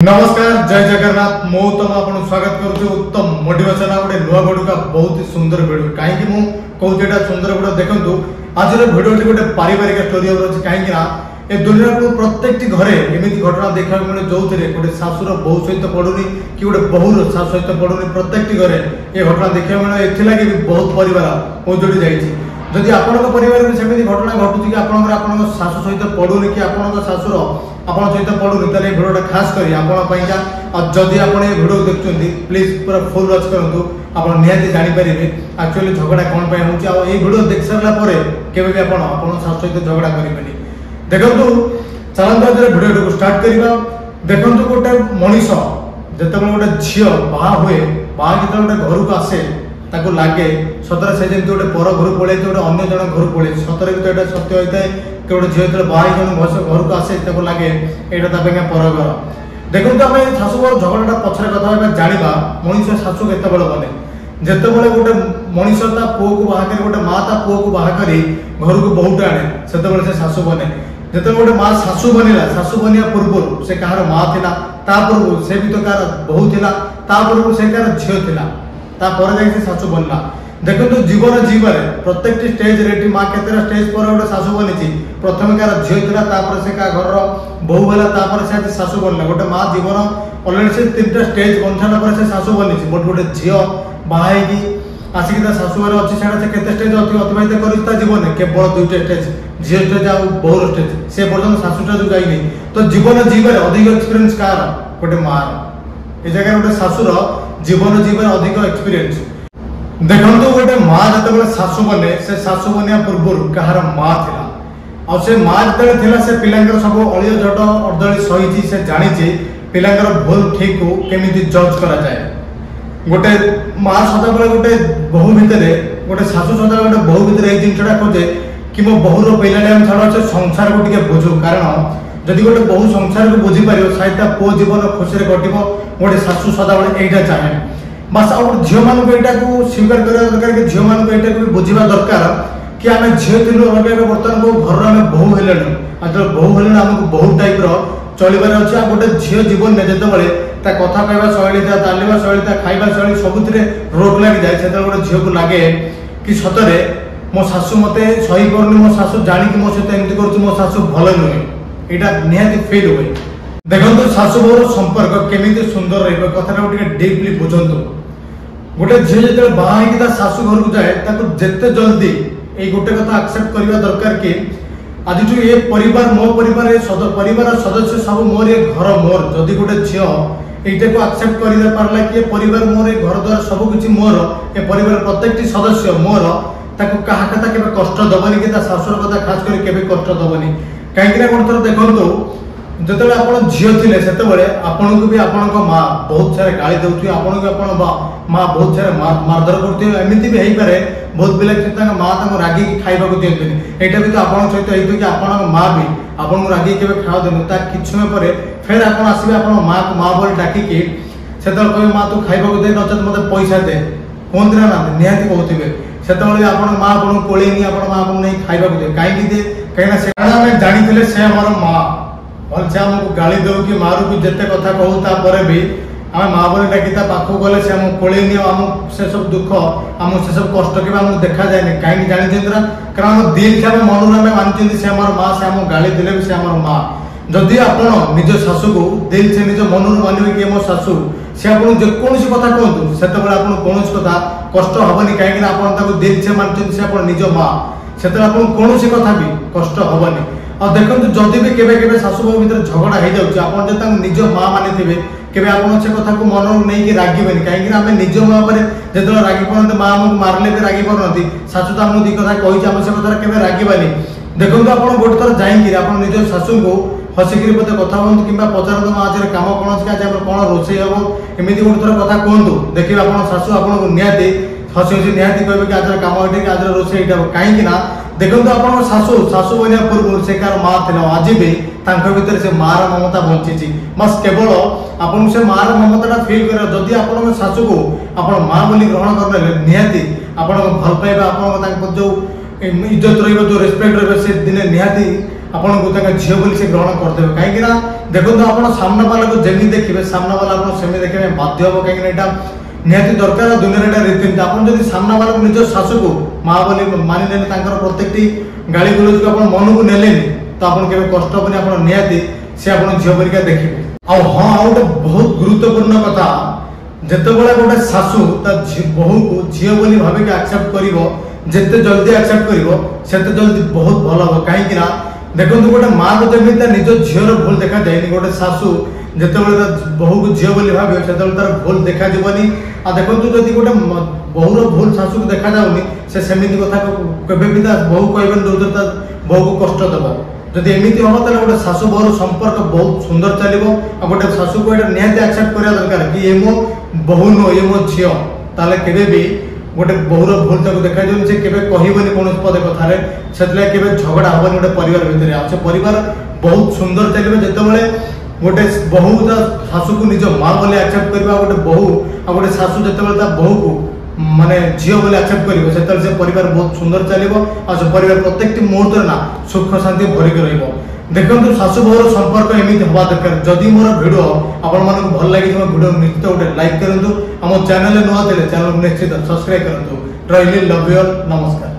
नमस्कार जय जगन्नाथ मु तुम आपन स्वागत करूछु उत्तम मोटिवेशन गोटे नुआ वीडियो का बहुत ही सुंदर वीडियो कहीं मु कहूँ एटा सुंदर वीडियो देखंतु आज वीडियो गोटे पारिवारिक स्टोरी अछि कहीं ना ए दुनिया को प्रत्येक घरे एमिति घटना देखा मिले जो गोटे शाशुर बहु सहित पड़ुनी कि गोटे बहुर शाशु सहित पड़ुनी प्रत्येक घरे ये घटना देखा मिले एथिलागि बहुत परिवार उजड़ी जाइछि जदि आपनक परिवार में सेमिति घटना घटुछि कि आपनक शाशु सहित पड़ुनी कि आपनक शाशुर आपन सहित पड़ुनी ताले वीडियो खास करी आपन पइका और जदि आपन ये वीडियो देखछन्ती प्लीज पूरा फुल वॉच करंतु आपन निहाती जानि परिबे एक्चुअली झगड़ा कोन पय होछि आ ए वीडियो देख सरला परे केबे भी आपन शाशु सहित झगड़ा करिबेनी देखंतु चलंतु जे वीडियो को स्टार्ट करिबा देखंतु गोटे मनीष जते गोटे झियो बाहा हुए बाहा जते गोटे घर को आसे ताको लागे सतरे से जेंति गोटे पर घर पळे गोटे अन्य जण घर पळे सतरे भी तो एटा सत्य होइताय कि गोटे झियो जते बाहा जण घर को आसे ताको लागे एटा तापेगा पर घर देखंतु आमे शाशु घर झगड़ाटा पछरे कथा होबा जानिबा मनीष शाशु केते बळ बने जते बळे गोटे मनीष ता पुओ को बाहा करी गोटे मां ता पुओ को बाहा करी घर को बहुत आने सेते बळे से शाशु बने जते गोटे मां शाशु बनिला शाशु बनिया पूर्व से कहार मां थिला ता पूर्व से भी तो कार बहु थिला ता पूर्व से कार झियो थिला ता पर जाई से शाशु बनला देखो जीवन जीवरे प्रत्येक स्टेज रे मां केतेरा स्टेज पर गोटे शाशु बनिछि प्रथम कार झियो थिला ता पर से का घर बहु होला ता पर से शाशु बनला गोटे मां जीवन ऑलरेडी से तीनटा स्टेज बनछाला पर से शाशु बनिछि गोटे झियो बाहाई की आसिक ता शाशु घर अछि सेडा से केते स्टेज अतिबाहित करिता जीवन केवल दुईटा स्टेज झियो स्टेज आ बहु स्टेज से पर्यंत शाशुटा जो जाई नै तो जीवन जीवरे अधिक एक्सपीरियंस कार गोटे मां ए जगह गोटे शाशुर जीवन जीवन अधिक एक्सपीरियंस देखंतु गोटे मां जते बळे शाशु बने से शाशु बनिया पूर्व कहार मां थिला और से मां जते थिला से पिलांकर सब अलियो जड अर्दली सहिची से जानिची पिलांकर भूल ठीक को केमिति जज करा जाय गोटे मां सदा बळे गोटे बहु भितरे गोटे शाशु सदा गोटे बहु भितरे ए जिनछडा खोजे कि मो बहुर पहिलाडे हम छाड़ से संसार को टिके बुझू कारण जदि गोटे बहु संसार को बुझी पारियो साइता पो जीवन खुशी रे कटिबो गोटे शाशु सदा बळे एटा चाहे बस और झियो मान को एटा को स्वीकार करा दरकार कि झियो मान को एटा को बुझिबा दरकार कि आमे झियो थिलु रबे वर्तमान को घर आमे बहु हेलनु आ जो बहु हेलनु हमको बहुत टाइप रो चलिबार अछि आ गोटे झियो जीवन ने जते बळे ता कथा कहबा शैली ता तालिबा शैली ता खाइबा शैली सबुतरे रोक लागि जाय सेते गोटे झियो को लागे कि सतरे मो शाशु मते सही करनी मो शाशु जानि कि मो सहित एमति करछु मो शाशु भलो नुहे एटा निहाती फील होय देखंतु शाशु बहुर संपर्क केमिति सुंदर रहबो कथाटा उठे डीपली बुझंतु गोटे झियो जते बाहा कि ता शाशु घर को जाए ताको जते जल्दी ए गोटे कथा एक्सेप्ट करबा दरकार कि आज जो ये परिवार मो परिवार परिवार सदस्य सब मोर ये घर मोर जदि गोटे झियो एटा को एक्सेप्ट करिदा पारला कि परिवार मोर घर द्वार सब किछि मोर ए परिवार प्रत्येक सदस्य मोर ताको कहा कथा केबे कष्ट दबनी कि ता शाशुर कथा खास कर केबे कष्ट दबनी काहे कि कोन थर देखंतु जतले आपण झियो थिले सेते बळे आपण को भी आपण को मां बहुत सारे गाली देउथि आपण को आपण मां बहुत सारे मारधर करथि एमिति भी हेई पारे बहुत बिला चिंता मां तंग रागी खाइबा को देंतनि एटा भी तो आपण सहित हेइतो कि आपण मां भी आपण को रागी केबे खाओ देनु ता किछु में परे फेर आपण आसीबे आपण मां को मां बोल डाकी कि सेतल कहि मां तू खाइबा को दे नचत मते पैसा दे कोन दिना ना निहाती कहउथिबे सेतल आपण मां आपण कोळेनी आपण मां आपण नै खाइबा को दे काई कि दे कहिना से हम जानि थिले से हमर मां भलसे हमको गाली देउ कि मारू कि जते कथा कहू ता परे भी हम मां बोले डाकिता पाखो गले से हम कोळे नि हम से सब दुख हम से सब कष्ट के हम देखा जाय नै काई जानि जेंद्रा कारण दिल के हम मन में मानचिंदी से हमर मां से हम गाली दिले से हमर मां जदि आपण निज शाशु को दिल से निज मन में मानिबे कि मो शाशु से आपण जे कोनसी कथा कहंतु सेते बेला आपण कोनसी कथा कष्ट हबनी काई कि आपण ताको दिल से मानचिंदी से आपण निज मां सेते आपण कोनसी कथा भी कष्ट हबनी और देखंतु जदि भी केबे केबे शाशु बहु भीतर झगड़ा हे जाउची आपण जे तांग निज मां माने थिबे केबे आपण से कथा को मन नै कि रागीबेनी काहे कि हमें निज मां पर जेतला रागी परंत मां हमको मारले भी रागी परनती शाशु त हमको दी कथा कहि हम से कथा केबे रागीबानी देखंतु आपण गोट थर जाई कि आपण निज शाशु को हसी कि पते कथा होंतु किबा पचारंतु मां आज काम कोन अछि आज हमर कोन रोसई हबो एमिति गोट थर कथा कोंतु देखिबा आपण शाशु आपण को नियाते हसी हसी नियाती कहबे कि आज काम एटे कि आज रोसई एटा काहे कि ना देखंतु आपण शाशु बनिया पूर्व से कार मां थिला आज भी तांको भीतर से मार ममता बंचिछि बस केवल आपण से मार ममताटा फील कर जदि आपण शाशु को आपण मां बोली ग्रहण करले निहाती आपण भल पाइबा आपण तांको जो इज्जत रहइबो जो रिस्पेक्ट रहइबो से दिने निहाती आपण को तांका झियो बोली से ग्रहण कर देबे काहे कि ना देखो आप सामना वाला को जमी देखिए सामना वाला आप सेमी देखिए बाध्य हम कहीं निहाती दरकार दुनिया रीतिनीति आप सामना वाला को निज शाशु को माँ बोली मानिले प्रत्येक गाड़ी गुलज को मन को नेले तो आप कष्ट हबनी आप निहाती सी आप झील परिका देखिए हाँ आ गए बहुत गुरुत्वपूर्ण कथा जितेबाला गोटे शाशु बहु को झील बोली भाविक एक्सेप्ट कर जिते जल्दी एक्सेप्ट कर जल्दी बहुत भल हम कहीं देखो गोटे माँ को जमी निज झीर भूल देखा जाए गोटे शाशु जिते बहु को झील बोली भाव से तार भूल देखा जीवनी आ देखो जदि गोटे बहुर भूल शाशु को देखा जाऊनी से सेमती कथा केबे भी बहु कहबे दूर बहु को कष्ट देव जदि एमती हम तो गोटे शाशु बहुर संपर्क बहुत सुंदर चलो आ गोटे शाशु को निहाती एक्सेप्ट करा दरकार कि ये मो बहु नुह ये मो झील ताले केबे भी गोटे बहुर भूल तक देखा जाए से केबे कहबनी कौन पदे कथार से झगड़ा हबनी गोटे परिवार भितर से परिवार बहुत सुंदर चलिए जितेबाला गोटे बहु शाशु को निज माँ बोले एक्सेप्ट करवा गोटे बहु आ गोटे शाशु जितेबाला बहु को माने झील बोले एक्सेप्ट कर से परिवार बहुत सुंदर चलो आ परिवार प्रत्येक मुहूर्त ना सुख शांति भरिक रही देखो शाशु बहुर संपर्क एमती हवा दरकार जदि मोर भिडियो आपण भल लगी भिडियो निश्चित गोटे लाइक करूँ आम चैनल नुआ चैनल निश्चित सब्सक्राइब करूँ रही लव यू ऑल नमस्कार।